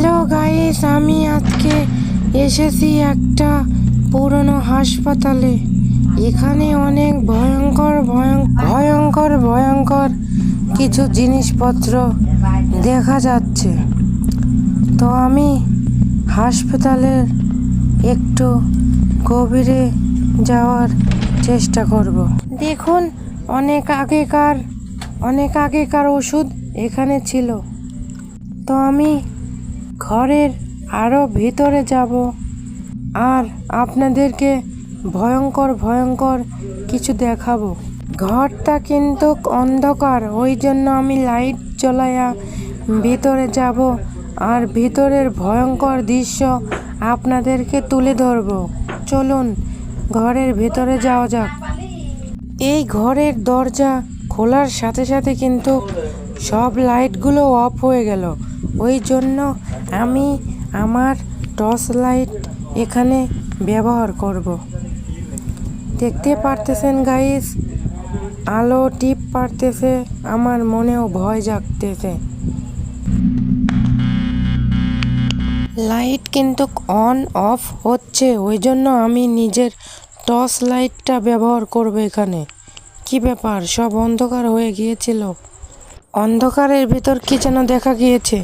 Hello guys, আমি আজকে এসেছি একটা পুরনো হাসপাতালে। এখানে অনেক ভয়ঙ্কর ভয়ঙ্কর ভয়ঙ্কর কিছু জিনিসপত্র দেখা যাচ্ছে। তো আমি হাসপাতালের একটু গভীরে যাওয়ার চেষ্টা করব। দেখুন, অনেক আগেকার ওষুধ এখানে ছিল। তো আমি ঘরের আরো ভিতরে যাব আর আপনাদেরকে ভয়ঙ্কর কিছু দেখাবো। ঘরটা কিন্তু অন্ধকার, ওই জন্য আমি লাইট জ্বলাইয়া ভিতরে যাব আর ভিতরের ভয়ঙ্কর দৃশ্য আপনাদেরকে তুলে ধরবো। চলুন ঘরের ভিতরে যাওয়া যাক। এই ঘরের দরজা খোলার সাথে সাথে কিন্তু সব লাইটগুলো অফ হয়ে গেল। ওই জন্য আমি আমার টর্চ লাইট এখানে ব্যবহার করব। দেখতে পারতেছেন গাইস, আলো টিপ পারতেছে, আমার মনেও ভয় জাগতেছে। লাইট কিন্তু অন অফ হচ্ছে, ওই জন্য আমি নিজের টর্চ লাইটটা ব্যবহার করব এখানে। কি ব্যাপার, সব অন্ধকার হয়ে গিয়েছিল। অন্ধকারের ভিতর কি যেন দেখা গিয়েছে।